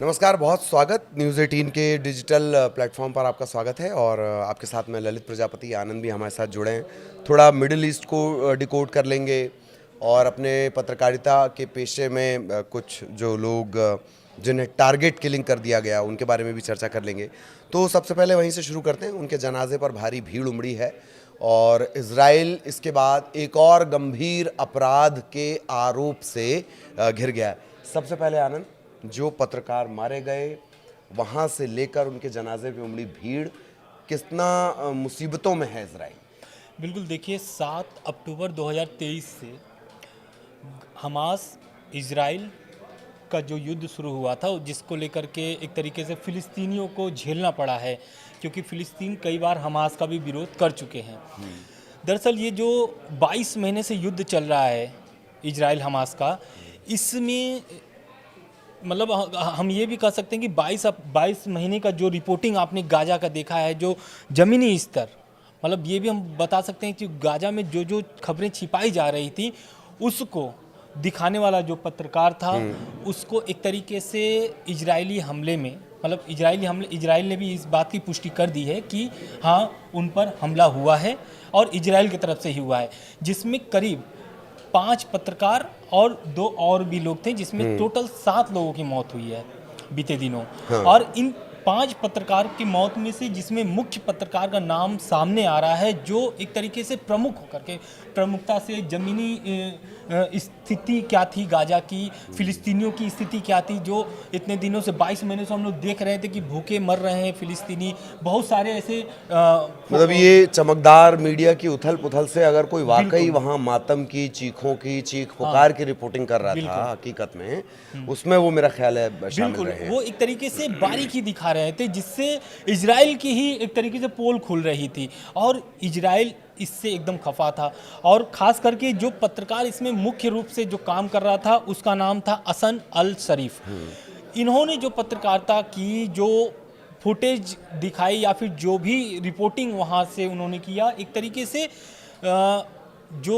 नमस्कार, बहुत स्वागत। न्यूज़ 18 के डिजिटल प्लेटफॉर्म पर आपका स्वागत है और आपके साथ मैं ललित प्रजापति, आनंद भी हमारे साथ जुड़े हैं। थोड़ा मिडिल ईस्ट को डिकोड कर लेंगे और अपने पत्रकारिता के पेशे में कुछ जो लोग जिन्हें टारगेट किलिंग कर दिया गया उनके बारे में भी चर्चा कर लेंगे। तो सबसे पहले वहीं से शुरू करते हैं। उनके जनाजे पर भारी भीड़ उमड़ी है और इजराइल इसके बाद एक और गंभीर अपराध के आरोप से घिर गया है। सबसे पहले आनंद, जो पत्रकार मारे गए वहाँ से लेकर उनके जनाजे पे उमड़ी भीड़, कितना मुसीबतों में है इजराइल? बिल्कुल, देखिए 7 अक्टूबर 2023 से हमास इजराइल का जो युद्ध शुरू हुआ था, जिसको लेकर के एक तरीके से फ़िलिस्तीनियों को झेलना पड़ा है, क्योंकि फ़िलिस्तीन कई बार हमास का भी विरोध कर चुके हैं। दरअसल ये जो 22 महीने से युद्ध चल रहा है इजराइल हमास का, इसमें मतलब हम ये भी कह सकते हैं कि 22 महीने का जो रिपोर्टिंग आपने गाजा का देखा है, जो ज़मीनी स्तर, मतलब ये भी हम बता सकते हैं कि गाजा में जो जो खबरें छिपाई जा रही थी उसको दिखाने वाला जो पत्रकार था, उसको एक तरीके से इजरायली हमले में, मतलब इजराइल ने भी इस बात की पुष्टि कर दी है कि हाँ, उन पर हमला हुआ है और इजराइल की तरफ से ही हुआ है, जिसमें करीब 5 पत्रकार और 2 और भी लोग थे, जिसमें टोटल 7 लोगों की मौत हुई है बीते दिनों। हाँ। और इन 5 पत्रकार की मौत में से जिसमें मुख्य पत्रकार का नाम सामने आ रहा है, जो एक तरीके से प्रमुख होकर के प्रमुखता से ज़मीनी स्थिति क्या थी गाजा की, फिलिस्तीनियों की स्थिति क्या थी, जो इतने दिनों से 22 महीने से हम लोग देख रहे थे कि भूखे मर रहे हैं फिलिस्तीनी। बहुत सारे ऐसे मतलब ये चमकदार मीडिया की उथल पुथल से अगर कोई वाकई वहाँ मातम की, चीखों की, चीख पुकार की रिपोर्टिंग कर रहा था हकीकत में, उसमें वो मेरा ख्याल है शामिल रहे हैं। वो एक तरीके से बारीकी दिखा रहे थे, जिससे इजराइल की ही एक तरीके से पोल खुल रही थी और इजराइल इससे एकदम खफा था। और ख़ास करके जो पत्रकार इसमें मुख्य रूप से जो काम कर रहा था, उसका नाम था हसन अल शरीफ। इन्होंने जो पत्रकारिता की, जो फुटेज दिखाई या फिर जो भी रिपोर्टिंग वहाँ से उन्होंने किया, एक तरीके से जो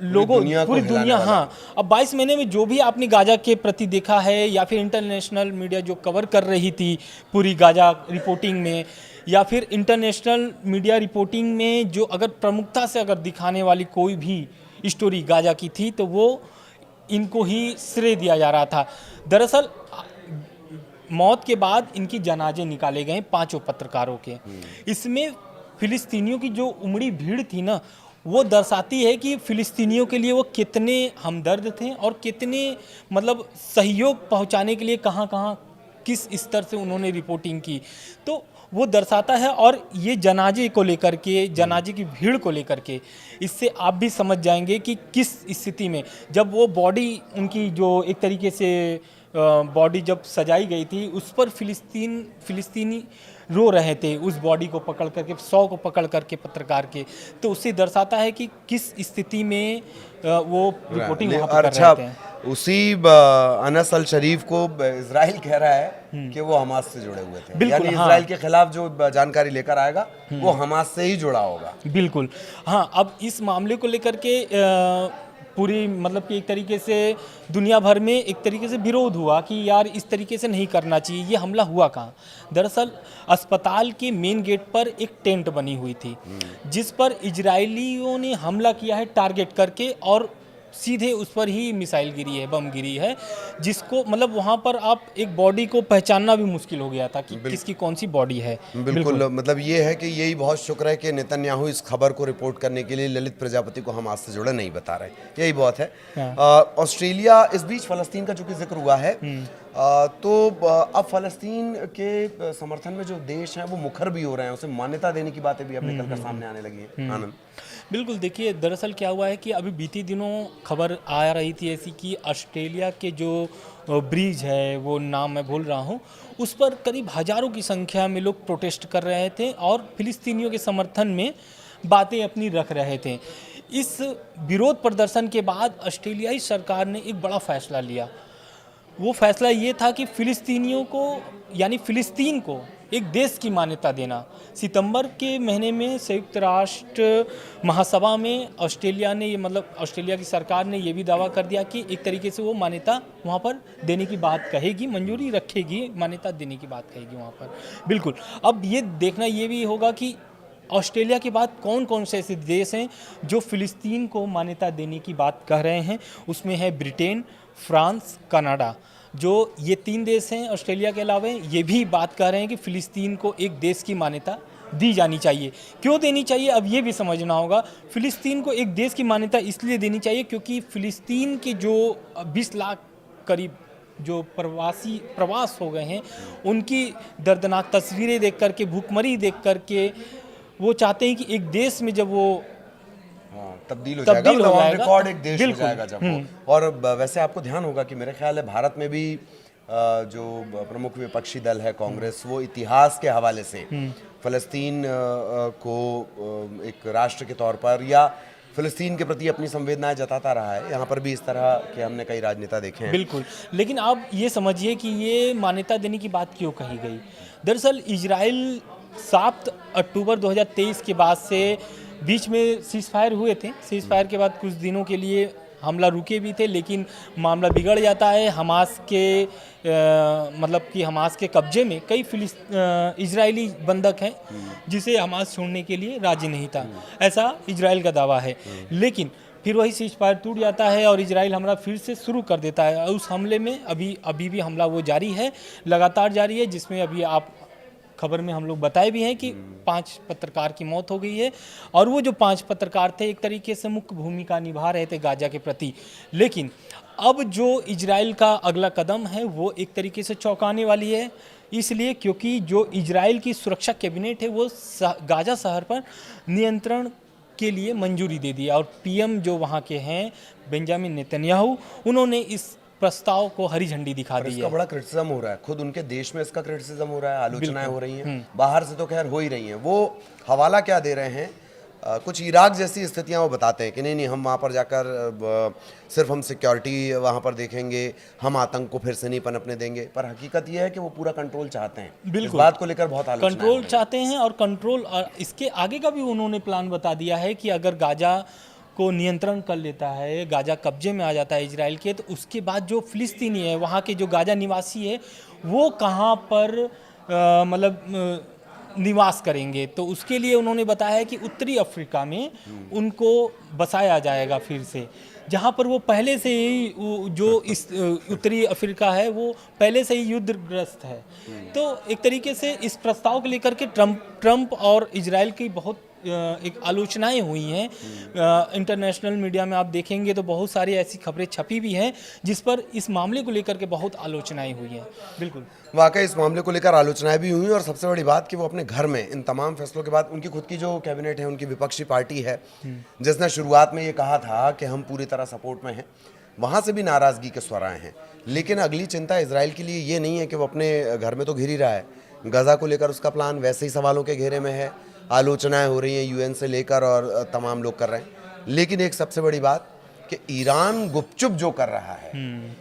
लोगों पूरी दुनिया, हाँ, अब 22 महीने में जो भी आपने गाजा के प्रति देखा है या फिर इंटरनेशनल मीडिया जो कवर कर रही थी पूरी गाजा रिपोर्टिंग में, या फिर इंटरनेशनल मीडिया रिपोर्टिंग में जो अगर प्रमुखता से अगर दिखाने वाली कोई भी स्टोरी गाजा की थी, तो वो इनको ही श्रेय दिया जा रहा था। दरअसल मौत के बाद इनकी जनाजे निकाले गए 5 पत्रकारों के। इसमें फिलिस्तीनियों की जो उमड़ी भीड़ थी ना, वो दर्शाती है कि फ़िलिस्तीनियों के लिए वो कितने हमदर्द थे और कितने मतलब सहयोग पहुंचाने के लिए कहां कहां किस स्तर से उन्होंने रिपोर्टिंग की, तो वो दर्शाता है। और ये जनाजे को लेकर के, जनाजे की भीड़ को लेकर के, इससे आप भी समझ जाएंगे कि किस स्थिति में, जब वो बॉडी उनकी जो एक तरीके से बॉडी जब सजाई गई थी, उस पर फिलिस्तीनी रो रहे थे उस बॉडी को पकड़ करके, 100 को पकड़ करके पत्रकार के, तो उससे दर्शाता है कि किस स्थिति में वो रिपोर्टिंग वहाँ पर कर रहे थे। उसी अनस अल शरीफ को इजराइल कह रहा है कि वो हमास से जुड़े हुए थे, यानी इजराइल के खिलाफ जो जानकारी लेकर आएगा वो हमास से ही जुड़ा होगा। बिल्कुल, हाँ। अब इस मामले को लेकर के पूरी मतलब कि एक तरीके से दुनिया भर में एक तरीके से विरोध हुआ कि यार इस तरीके से नहीं करना चाहिए, ये हमला हुआ कहाँ। दरअसल अस्पताल के मेन गेट पर एक टेंट बनी हुई थी, जिस पर इजरायलियों ने हमला किया है टारगेट करके, और सीधे उस पर ही मिसाइल गिरी है, बम गिरी है, जिसको मतलब वहाँ पर आप एक बॉडी को पहचानना भी मुश्किल हो गया था कि किसकी कौन सी बॉडी है। बिल्कुल, मतलब ये है कि यही बहुत शुक्र है कि नेतन्याहू इस खबर को रिपोर्ट करने के लिए ललित प्रजापति को हमास से जुड़ा नहीं बता रहे, यही बहुत है। ऑस्ट्रेलिया, इस बीच फ़लस्तीन का चूंकि जिक्र हुआ है, तो अब फ़लस्तीन के समर्थन में जो देश हैं वो मुखर भी हो रहे हैं, उसे मान्यता देने की बातें भी अब निकल कर सामने आने लगी हैं। आनंद, बिल्कुल, देखिए दरअसल क्या हुआ है कि अभी बीते दिनों खबर आ रही थी ऐसी कि ऑस्ट्रेलिया के जो ब्रिज है, वो नाम मैं भूल रहा हूँ, उस पर करीब हज़ारों की संख्या में लोग प्रोटेस्ट कर रहे थे और फिलिस्तीनियों के समर्थन में बातें अपनी रख रहे थे। इस विरोध प्रदर्शन के बाद ऑस्ट्रेलियाई सरकार ने एक बड़ा फैसला लिया। वो फैसला ये था कि फ़िलिस्तीनियों को, यानी फ़िलिस्तीन को एक देश की मान्यता देना। सितंबर के महीने में संयुक्त राष्ट्र महासभा में ऑस्ट्रेलिया ने ये मतलब ऑस्ट्रेलिया की सरकार ने ये भी दावा कर दिया कि एक तरीके से वो मान्यता वहाँ पर देने की बात कहेगी, मंजूरी रखेगी, मान्यता देने की बात कहेगी वहाँ पर। बिल्कुल। अब ये देखना ये भी होगा कि ऑस्ट्रेलिया के बाद कौन कौन से ऐसे देश हैं जो फ़िलिस्तीन को मान्यता देने की बात कह रहे हैं। उसमें है ब्रिटेन, फ्रांस, कनाडा। जो ये 3 देश हैं ऑस्ट्रेलिया के अलावा, ये भी बात कर रहे हैं कि फ़िलिस्तीन को एक देश की मान्यता दी जानी चाहिए। क्यों देनी चाहिए, अब ये भी समझना होगा। फ़िलिस्तीन को एक देश की मान्यता इसलिए देनी चाहिए क्योंकि फ़िलिस्तीन के जो 20 लाख करीब जो प्रवास हो गए हैं, उनकी दर्दनाक तस्वीरें देख कर के, भूखमरी देख कर के, वो चाहते हैं कि एक देश में जब वो तब्दील हो जाएगा, मतलब ऑन रिकॉर्ड एक देश हो बिल्कुल। जाएगा जब वो। और वैसे आपको ध्यान होगा कि मेरे ख्याल है भारत में भी जो प्रमुख विपक्षी दल है कांग्रेस, वो इतिहास के हवाले से फ़लस्तीन को एक राष्ट्र के तौर पर या फ़लस्तीन के प्रति अपनी संवेदनाएं जताता रहा है। यहाँ पर भी इस तरह के हमने कई राजनेता देखे हैं। बिल्कुल। लेकिन आप ये समझिए कि ये मान्यता देने की बात क्यों कही गई। दरअसल इजराइल 7 अक्टूबर 2023 के बाद से बीच में सीज़ फायर हुए थे। सीज़ फायर के बाद कुछ दिनों के लिए हमला रुके भी थे, लेकिन मामला बिगड़ जाता है। हमास के मतलब कि हमास के कब्जे में कई इजरायली बंधक हैं जिसे हमास छोड़ने के लिए राजी नहीं था, ऐसा इजराइल का दावा है। लेकिन फिर वही सीज़ फायर टूट जाता है और इजराइल हमला फिर से शुरू कर देता है। उस हमले में अभी भी हमला वो जारी है, लगातार जारी है, जिसमें अभी आप खबर में हम लोग बताए भी हैं कि 5 पत्रकार की मौत हो गई है। और वो जो 5 पत्रकार थे एक तरीके से मुख्य भूमिका निभा रहे थे गाजा के प्रति। लेकिन अब जो इजराइल का अगला कदम है वो एक तरीके से चौंकाने वाली है, इसलिए क्योंकि जो इजराइल की सुरक्षा कैबिनेट है वो गाजा शहर पर नियंत्रण के लिए मंजूरी दे दी। और पीएम जो वहाँ के हैं बेंजामिन नेतन्याहू, उन्होंने इस प्रस्ताव को हरी झंडी दिखा दी है। इसका बड़ा क्रिटिसिज्म हो रहा है, खुद उनके देश में इसका क्रिटिसिज्म हो रहा है, आलोचनाएं हो रही हैं, बाहर से तो खैर हो ही रही हैं। वो हवाला क्या दे रहे हैं, कुछ इराक जैसी स्थितियां वो बताते हैं कि नहीं हम वहाँ पर जाकर सिर्फ हम सिक्योरिटी वहाँ पर देखेंगे, हम आतंक को फिर से नहीं पनपने देंगे। पर हकीकत ये है कि वो पूरा कंट्रोल चाहते हैं। इस बात को लेकर बहुत आलोचना कंट्रोल चाहते हैं। और कंट्रोल, और इसके आगे का भी उन्होंने प्लान बता दिया है कि अगर गाजा को नियंत्रण कर लेता है, गाजा कब्जे में आ जाता है इजराइल के, तो उसके बाद जो फ़िलिस्तीनी है, वहाँ के जो गाजा निवासी है, वो कहाँ पर मतलब निवास करेंगे। तो उसके लिए उन्होंने बताया है कि उत्तरी अफ्रीका में उनको बसाया जाएगा फिर से, जहाँ पर वो पहले से ही जो इस उत्तरी अफ्रीका है वो पहले से ही युद्धग्रस्त है। तो एक तरीके से इस प्रस्ताव को लेकर के ट्रंप और इजराइल की बहुत एक आलोचनाएं हुई हैं। इंटरनेशनल मीडिया में आप देखेंगे तो बहुत सारी ऐसी खबरें छपी भी हैं जिस पर इस मामले को लेकर के बहुत आलोचनाएं हुई हैं। बिल्कुल, वाकई इस मामले को लेकर आलोचनाएं भी हुई और सबसे बड़ी बात कि वो अपने घर में इन तमाम फैसलों के बाद, उनकी खुद की जो कैबिनेट है, उनकी विपक्षी पार्टी है जिसने शुरुआत में ये कहा था कि हम पूरी तरह सपोर्ट में हैं, वहाँ से भी नाराज़गी के स्वर आए हैं। लेकिन अगली चिंता इजराइल के लिए ये नहीं है कि वो अपने घर में तो घिर ही रहा है, गजा को लेकर उसका प्लान वैसे ही सवालों के घेरे में है। आलोचनाएं हो रही हैं यूएन से लेकर और तमाम लोग कर रहे हैं। लेकिन एक सबसे बड़ी बात कि ईरान गुपचुप जो कर रहा है,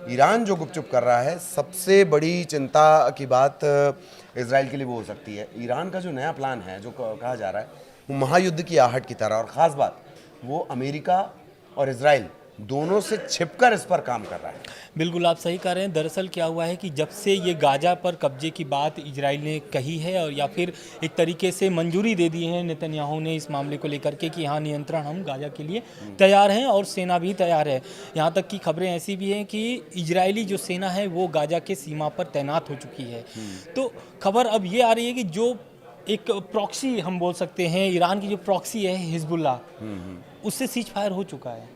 ईरान जो गुपचुप कर रहा है, सबसे बड़ी चिंता की बात इजराइल के लिए वो हो सकती है। ईरान का जो नया प्लान है, जो कहा जा रहा है, वो महायुद्ध की आहट की तरह, और ख़ास बात वो अमेरिका और इजराइल दोनों से छिपकर इस पर काम कर रहा है। बिल्कुल आप सही कह रहे हैं। दरअसल क्या हुआ है कि जब से ये गाजा पर कब्जे की बात इजराइल ने कही है, और या फिर एक तरीके से मंजूरी दे दी है नेतन्याहू ने इस मामले को लेकर के कि हाँ, नियंत्रण हम गाजा के लिए तैयार हैं और सेना भी तैयार है। यहाँ तक कि खबरें ऐसी भी हैं कि इजरायली जो सेना है वो गाजा के सीमा पर तैनात हो चुकी है। तो खबर अब ये आ रही है कि जो एक प्रॉक्सी हम बोल सकते हैं, ईरान की जो प्रॉक्सी है हिजबुल्ला, उससे सीज फायर हो चुका है।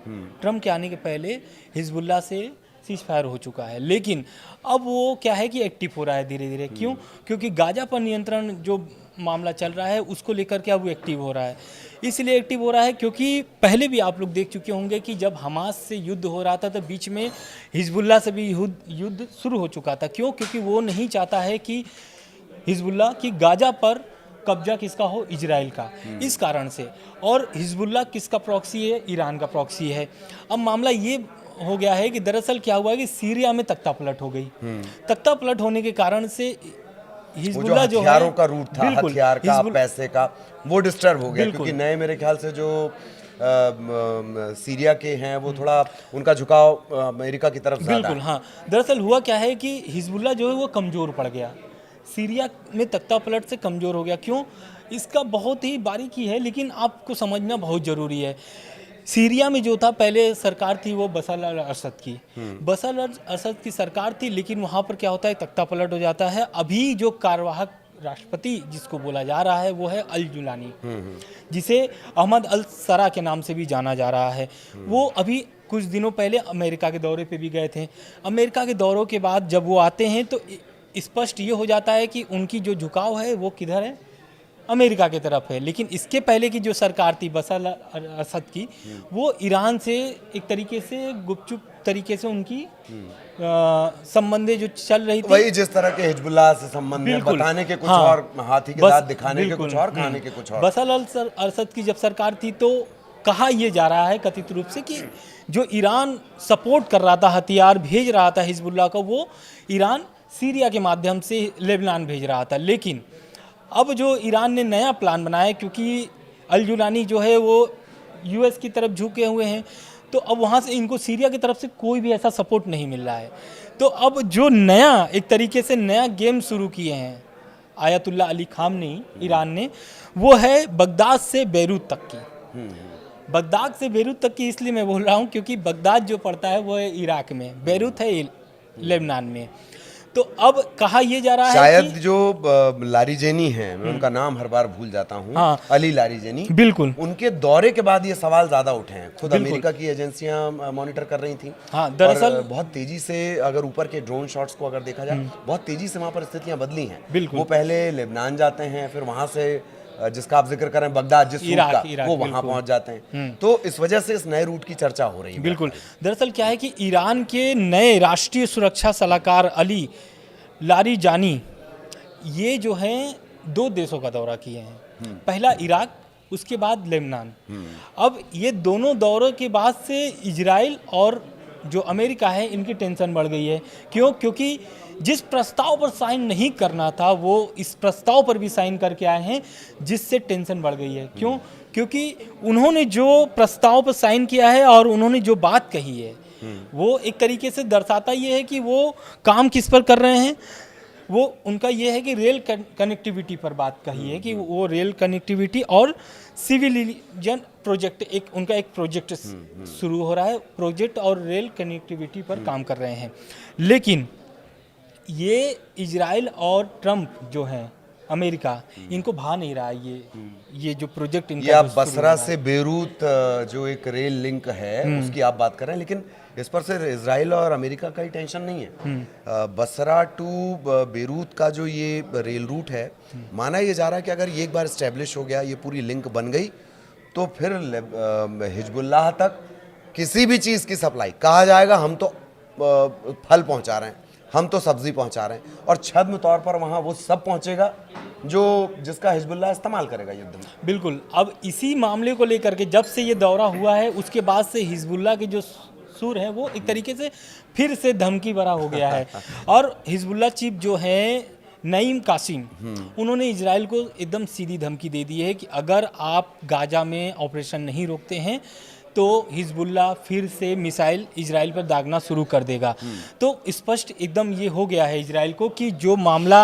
ट्रम्प के आने के पहले हिजबुल्ला से सीज फायर हो चुका है। लेकिन अब वो क्या है कि एक्टिव हो रहा है धीरे धीरे। क्यों? क्योंकि गाजा पर नियंत्रण जो मामला चल रहा है उसको लेकर के अब वो एक्टिव हो रहा है। इसलिए एक्टिव हो रहा है क्योंकि पहले भी आप लोग देख चुके होंगे कि जब हमास से युद्ध हो रहा था तो बीच में हिजबुल्ला से भी युद्ध शुरू हो चुका था। क्यों? क्योंकि वो नहीं चाहता है कि हिजबुल्ला की गाजा पर कब्जा किसका हो, इजराइल का, इस कारण से। और हिजबुल्ला किसका प्रॉक्सी है? ईरान का प्रॉक्सी है। अब मामला ये हो गया है कि दरअसल क्या हुआ है कि सीरिया में तख्ता पलट हो गई। तख्ता पलट होने के कारण से वो जो हिजबुल्लाह जो है हथियारों का रूट था, बिल्कुल, हथियार का, पैसे का, वो डिस्टर्ब हो गया बिल्कुल। क्योंकि नए मेरे ख्याल से जो सीरिया के हैं वो थोड़ा उनका झुकाव अमेरिका की तरफ ज़्यादा बिल्कुल है। हाँ, दरअसल हुआ क्या है कि हिजबुल्लाह जो है वो कमज़ोर पड़ गया, सीरिया में तख्ता पलट से कमज़ोर हो गया। क्यों? इसका बहुत ही बारीकी है, लेकिन आपको समझना बहुत ज़रूरी है। सीरिया में जो था पहले सरकार थी वो बशर अल असद की, बशर अल असद की सरकार थी, लेकिन वहाँ पर क्या होता है, तख्ता पलट हो जाता है। अभी जो कार्यवाहक राष्ट्रपति जिसको बोला जा रहा है वो है अल जुलानी, जिसे अहमद अल सरा के नाम से भी जाना जा रहा है। वो अभी कुछ दिनों पहले अमेरिका के दौरे पे भी गए थे। अमेरिका के दौरों के बाद जब वो आते हैं तो स्पष्ट ये हो जाता है कि उनकी जो झुकाव है वो किधर है, अमेरिका की तरफ है। लेकिन इसके पहले की जो सरकार थी बशर अल असद की, वो ईरान से एक तरीके से गुपचुप तरीके से उनकी संबंधें जो चल रही थी, वही जिस तरह के हिजबुल्लाह से संबंध है, बिल्कुल, बताने के कुछ हाँ, और, हाथी के बस दांत दिखाने के बिल्कुल, कुछ और, खाने के कुछ और। बशर अल असद की जब सरकार थी तो कहा यह जा रहा है कथित रूप से कि जो ईरान सपोर्ट कर रहा था, हथियार भेज रहा था हिजबुल्लाह को, वो ईरान सीरिया के माध्यम से लेबनान भेज रहा था। लेकिन अब जो ईरान ने नया प्लान बनाया, क्योंकि अल जुलानी जो है वो यूएस की तरफ झुके हुए हैं, तो अब वहाँ से इनको सीरिया की तरफ से कोई भी ऐसा सपोर्ट नहीं मिल रहा है। तो अब जो नया एक तरीके से नया गेम शुरू किए हैं आयतुल्ला अली खामनी ईरान ने, वो है बगदाद से बेरूत तक की। बगदाद से बेरूत तक की इसलिए मैं बोल रहा हूँ क्योंकि बगदाद जो पड़ता है वो है इराक में, बेरूत है लेबनान में। तो अब कहा यह जा रहा है शायद कि जो लारीजेनी हैं, मैं उनका नाम हर बार भूल जाता हूँ, हाँ, अली लारीजेनी, बिल्कुल, उनके दौरे के बाद ये सवाल ज्यादा उठे हैं। खुद अमेरिका की एजेंसियां मॉनिटर कर रही थी। हाँ, दरअसल और बहुत तेजी से, अगर ऊपर के ड्रोन शॉट्स को अगर देखा जाए, बहुत तेजी से वहाँ पर स्थितियां बदली हैं। बिल्कुल। वो पहले लेबनान जाते हैं, फिर वहाँ से जिसका आप जिक्र कर रहे हैं बगदाद, जिस रूट का, वो वहाँ पहुँच जाते हैं। तो इस वजह से इस नए रूट की चर्चा हो रही है। बिल्कुल, दरअसल क्या है कि ईरान के नए राष्ट्रीय सुरक्षा सलाहकार अली लारीजानी ये जो हैं 2 देशों का दौरा किए हैं, पहला इराक, उसके बाद लेबनान। अब ये दोनों दौरों के बाद से इजराइल और जो अमेरिका है इनकी टेंशन बढ़ गई है। क्यों? क्योंकि जिस प्रस्ताव पर साइन नहीं करना था वो इस प्रस्ताव पर भी साइन करके आए हैं, जिससे टेंशन बढ़ गई है। क्यों? क्योंकि उन्होंने जो प्रस्ताव पर साइन किया है और उन्होंने जो बात कही है वो एक तरीके से दर्शाता ये है कि वो काम किस पर कर रहे हैं। वो उनका ये है कि रेल कनेक्टिविटी पर बात कही है कि वो रेल कनेक्टिविटी और सिविलियन प्रोजेक्ट, एक उनका एक प्रोजेक्ट शुरू हो रहा है, प्रोजेक्ट और रेल कनेक्टिविटी पर काम कर रहे हैं। लेकिन ये इजराइल और ट्रम्प जो हैं अमेरिका, इनको भा नहीं रहा है ये जो प्रोजेक्ट इनका। ये आप बसरा से बेरूत जो एक रेल लिंक है उसकी आप बात कर रहे हैं, लेकिन इस पर सिर्फ इजराइल और अमेरिका का ही टेंशन नहीं है। बसरा टू बेरूत का जो ये रेल रूट है, माना ये जा रहा है कि अगर ये एक बार स्टैब्लिश हो गया, ये पूरी लिंक बन गई, तो फिर हिजबुल्लाह तक किसी भी चीज़ की सप्लाई, कहा जाएगा हम तो फल पहुंचा रहे हैं, हम तो सब्जी पहुंचा रहे हैं, और छद्म तौर पर वहाँ वो सब पहुंचेगा जिसका हिजबुल्लाह इस्तेमाल करेगा युद्ध में। बिल्कुल। अब इसी मामले को लेकर के जब से ये दौरा हुआ है, उसके बाद से हिजबुल्लाह के जो सुर है वो एक तरीके से फिर से धमकी भरा हो गया है। और हिजबुल्लाह चीफ जो है नईम कासिम, उन्होंने इजराइल को एकदम सीधी धमकी दे दी है कि अगर आप गाजा में ऑपरेशन नहीं रोकते हैं तो हिजबुल्लाह फिर से मिसाइल इजराइल पर दागना शुरू कर देगा। तो स्पष्ट एकदम ये हो गया है इजराइल को कि जो मामला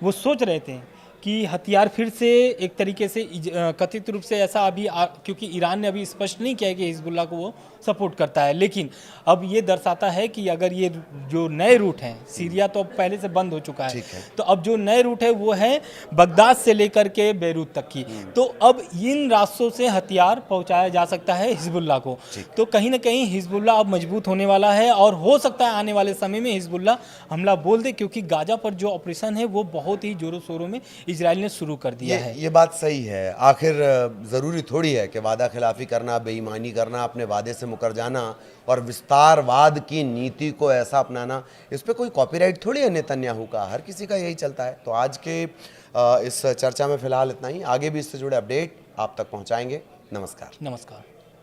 वो सोच रहे थे कि हथियार फिर से एक तरीके से कथित रूप से ऐसा अभी क्योंकि ईरान ने अभी स्पष्ट नहीं किया है कि हिजबुल्लाह को वो सपोर्ट करता है, लेकिन अब ये दर्शाता है कि अगर ये जो नए रूट हैं, सीरिया तो अब पहले से बंद हो चुका है, तो अब जो नए रूट है वो है बगदाद से लेकर के बेरूत तक की। तो अब इन रास्तों से हथियार पहुंचाया जा सकता है हिजबुल्लाह को। तो कहीं ना कहीं हिजबुल्लाह अब मजबूत होने वाला है और हो सकता है आने वाले समय में हिजबुल्लाह हमला बोल दे, क्योंकि गाजा पर जो ऑपरेशन है वो बहुत ही जोरों शोरों में इजराइल ने शुरू कर दिया है। ये बात सही है। आखिर ज़रूरी थोड़ी है कि वादा खिलाफी करना, बेईमानी करना, अपने वादे से मुकर जाना और विस्तारवाद की नीति को ऐसा अपनाना, इस पे कोई कॉपीराइट थोड़ी है नेतन्याहू का, हर किसी का यही चलता है। तो आज के इस चर्चा में फ़िलहाल इतना ही। आगे भी इससे जुड़े अपडेट आप तक पहुंचाएंगे। नमस्कार। नमस्कार।